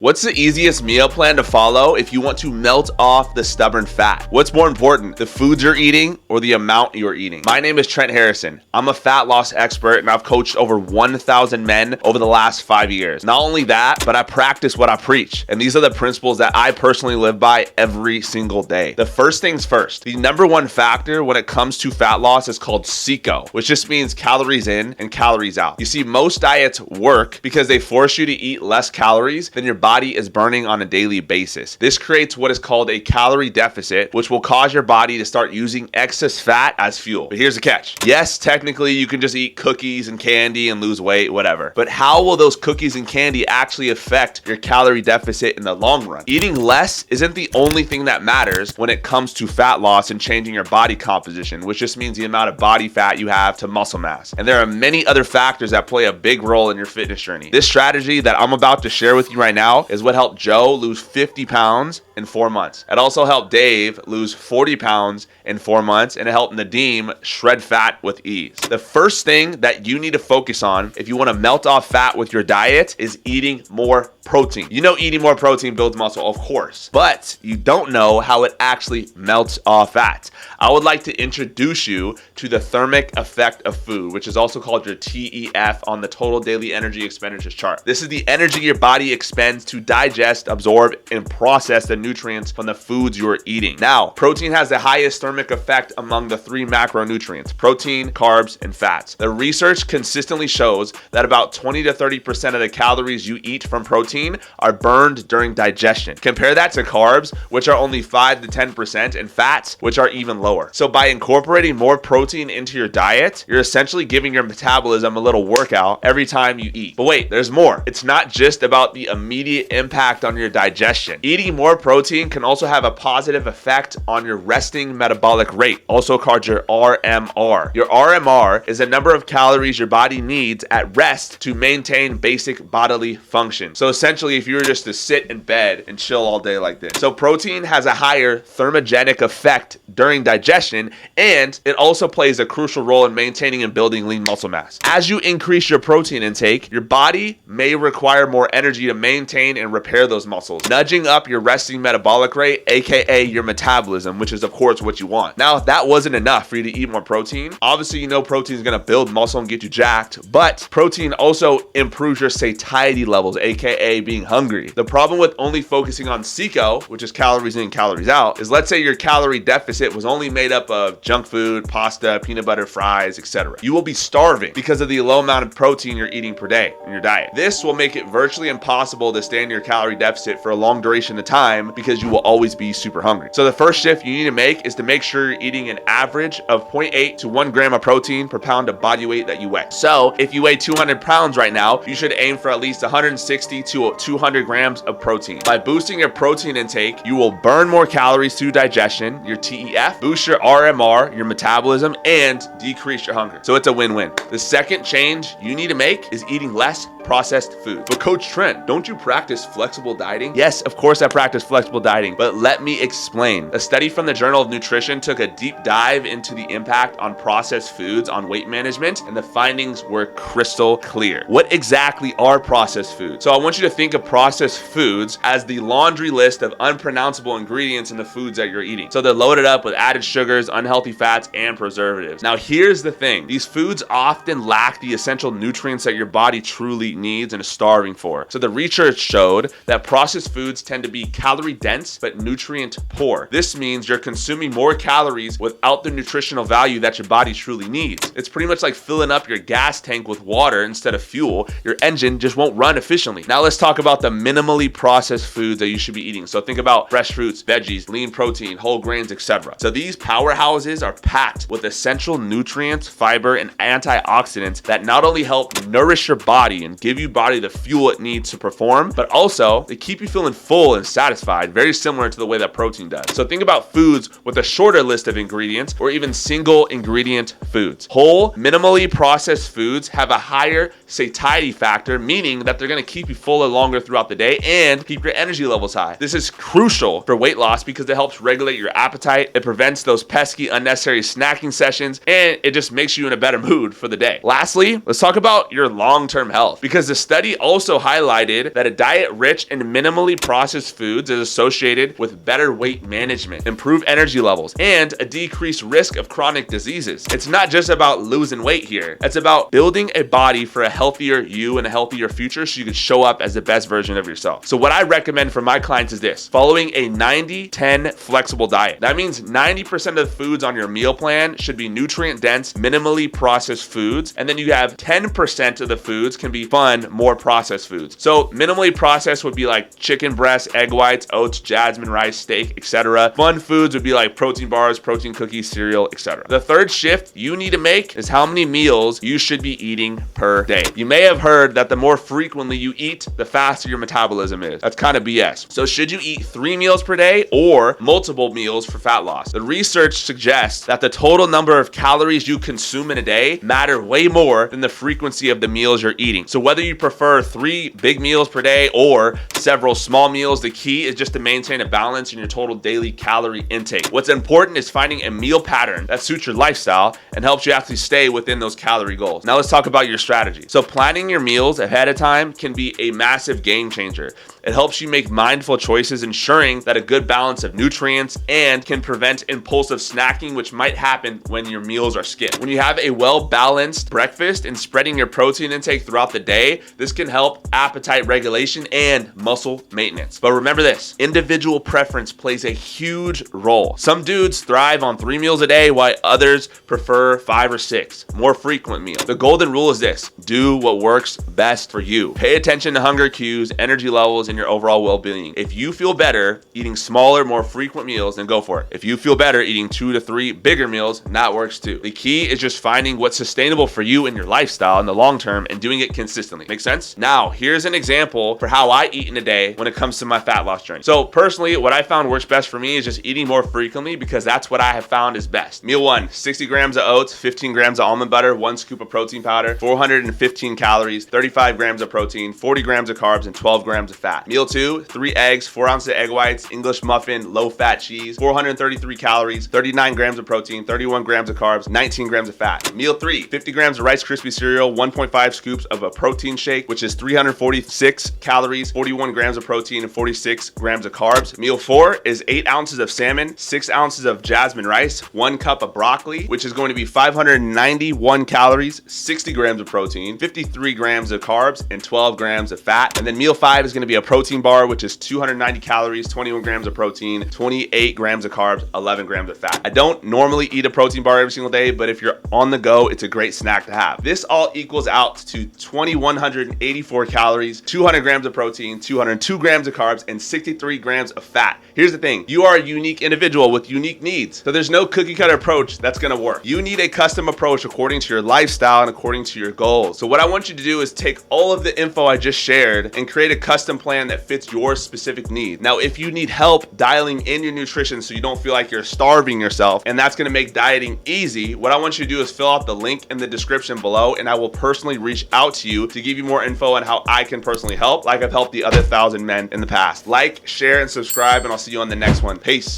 What's the easiest meal plan to follow if you want to melt off the stubborn fat? What's more important, the foods you're eating or the amount you're eating? My name is Trent Harrison. I'm a fat loss expert and I've coached over 1,000 men over the last 5 years. Not only that, but I practice what I preach. And these are the principles that I personally live by every single day. The first things first, the number one factor when it comes to fat loss is called CICO, which just means calories in and calories out. You see, most diets work because they force you to eat less calories than your body is burning on a daily basis. This creates what is called a calorie deficit, which will cause your body to start using excess fat as fuel. But here's the catch. Yes, technically you can just eat cookies and candy and lose weight, whatever. But how will those cookies and candy actually affect your calorie deficit in the long run? Eating less isn't the only thing that matters when it comes to fat loss and changing your body composition, which just means the amount of body fat you have to muscle mass. And there are many other factors that play a big role in your fitness journey. This strategy that I'm about to share with you right now is what helped Joe lose 50 pounds in 4 months. It also helped Dave lose 40 pounds in 4 months, and it helped Nadeem shred fat with ease. The first thing that you need to focus on if you want to melt off fat with your diet is eating more protein. You know, eating more protein builds muscle, of course, but you don't know how it actually melts off fat. I would like to introduce you to the thermic effect of food, which is also called your TEF on the total daily energy expenditures chart. This is the energy your body expends to digest, absorb, and process the nutrients from the foods you are eating. Now, protein has the highest thermic effect among the three macronutrients: protein, carbs, and fats. The research consistently shows that about 20 to 30% of the calories you eat from protein are burned during digestion. Compare that to carbs, which are only 5 to 10%, and fats, which are even lower. So by incorporating more protein into your diet, you're essentially giving your metabolism a little workout every time you eat. But wait, there's more. It's not just about the immediate impact on your digestion. Eating more protein can also have a positive effect on your resting metabolic rate, also called your RMR. Your RMR is the number of calories your body needs at rest to maintain basic bodily function. So essentially, if you were just to sit in bed and chill all day like this. So protein has a higher thermogenic effect during digestion, and it also plays a crucial role in maintaining and building lean muscle mass. As you increase your protein intake, your body may require more energy to maintain and repair those muscles, nudging up your resting metabolic rate, aka your metabolism, which is of course what you want. Now, if that wasn't enough for you to eat more protein, obviously you know protein is going to build muscle and get you jacked, but protein also improves your satiety levels, aka being hungry. The problem with only focusing on CICO, which is calories in, calories out, is let's say your calorie deficit was only made up of junk food, pasta, peanut butter, fries, etc. You will be starving because of the low amount of protein you're eating per day in your diet. This will make it virtually impossible to stay in your calorie deficit for a long duration of time because you will always be super hungry. So the first shift you need to make is to make sure you're eating an average of 0.8 to 1 gram of protein per pound of body weight that you weigh. So if you weigh 200 pounds right now, you should aim for at least 160 to 200 grams of protein. By boosting your protein intake, you will burn more calories through digestion, your TEF, boost your RMR, your metabolism, and decrease your hunger. So it's a win-win. The second change you need to make is eating less processed food. But Coach Trent, don't you practice flexible dieting? Yes, of course I practice flexible dieting, but let me explain. A study from the Journal of Nutrition took a deep dive into the impact on processed foods on weight management, and the findings were crystal clear. What exactly are processed foods? So I want you to think of processed foods as the laundry list of unpronounceable ingredients in the foods that you're eating. So they're loaded up with added sugars, unhealthy fats, and preservatives. Now here's the thing. These foods often lack the essential nutrients that your body truly needs and is starving for. So the research showed that processed foods tend to be calorie dense but nutrient poor. This means you're consuming more calories without the nutritional value that your body truly needs. It's pretty much like filling up your gas tank with water instead of fuel. Your engine just won't run efficiently. Now let's talk about the minimally processed foods that you should be eating. So think about fresh fruits, veggies, lean protein, whole grains, etc. So these powerhouses are packed with essential nutrients, fiber, and antioxidants that not only help nourish your body and give you body the fuel it needs to perform, but also they keep you feeling full and satisfied, very similar to the way that protein does. So think about foods with a shorter list of ingredients or even single ingredient foods. Whole, minimally processed foods have a higher satiety factor, meaning that they're going to keep you full longer throughout the day and keep your energy levels high. This is crucial for weight loss because it helps regulate your appetite, it prevents those pesky unnecessary snacking sessions, and it just makes you in a better mood for the day. Lastly, let's talk about your long-term health, because the study also highlighted that a diet rich in minimally processed foods is associated with better weight management, improved energy levels, and a decreased risk of chronic diseases. It's not just about losing weight here. It's about building a body for a healthier you and a healthier future so you can show up as the best version of yourself. So what I recommend for my clients is this: following a 90-10 flexible diet. That means 90% of the foods on your meal plan should be nutrient dense, minimally processed foods, and then you have 10% of the foods can be fun, more processed foods. So minimally processed would be like chicken breasts, egg whites, oats, jasmine rice, steak, etc. Fun foods would be like protein bars, protein cookies, cereal, etc. The third shift you need to make is how many meals you should be eating per day. You may have heard that the more frequently you eat, the faster your metabolism is. That's kind of BS. So should you eat 3 meals per day or multiple meals for fat loss? The research suggests that the total number of calories you consume in a day matter way more than the frequency of the meals you're eating. So whether you prefer 3 big meals per day or several small meals, the key is just to maintain a balance in your total daily calorie intake. What's important is finding a meal pattern that suits your lifestyle and helps you actually stay within those calorie goals. Now let's talk about your strategy. So planning your meals ahead of time can be a massive game changer. It helps you make mindful choices, ensuring that a good balance of nutrients, and can prevent impulsive snacking, which might happen when your meals are skipped. When you have a well-balanced breakfast and spreading your protein intake throughout the day, this can help appetite regulation and muscle maintenance. But remember this, individual preference plays a huge role. Some dudes thrive on 3 meals a day, while others prefer 5 or 6 more frequent meals. The golden rule is this: do what works best for you. Pay attention to hunger cues, energy levels, and your overall well-being. If you feel better eating smaller, more frequent meals, then go for it. If you feel better eating 2 to 3 bigger meals, that works too. The key is just finding what's sustainable for you in your lifestyle in the long term and doing it consistently. Make sense? Now, here's an example for how I eat in a day when it comes to my fat loss journey. So personally, what I found works best for me is just eating more frequently, because that's what I have found is best. Meal 1, 60 grams of oats, 15 grams of almond butter, 1 scoop of protein powder, 415 calories, 35 grams of protein, 40 grams of carbs, and 12 grams of fat. Meal 2, 3 eggs, 4 ounces of egg whites, English muffin, low-fat cheese, 433 calories, 39 grams of protein, 31 grams of carbs, 19 grams of fat. Meal 3, 50 grams of Rice Krispie cereal, 1.5 scoops of a protein shake, which is 346 calories, 41 grams of protein, and 46 grams of carbs. Meal 4 is 8 ounces of salmon, 6 ounces of jasmine rice, 1 cup of broccoli, which is going to be 591 calories, 60 grams of protein, 53 grams of carbs, and 12 grams of fat. And then meal 5 is going to be a protein bar, which is 290 calories, 21 grams of protein, 28 grams of carbs, 11 grams of fat. I don't normally eat a protein bar every single day, but if you're on the go, it's a great snack to have. This all equals out to 2,184 calories, 200 grams of protein, 202 grams of carbs, and 63 grams of fat. Here's the thing, you are a unique individual with unique needs. So there's no cookie cutter approach that's gonna work. You need a custom approach according to your lifestyle and according to your goals. So what I want you to do is take all of the info I just shared and create a custom plan that fits your specific need. Now, if you need help dialing in your nutrition so you don't feel like you're starving yourself, and that's gonna make dieting easy, what I want you to do is fill out the link in the description below, and I will personally reach out to you to give you more info on how I can personally help, like I've helped the other 1,000 men in the past. Like, share, and subscribe, and I'll see you on the next one. Peace.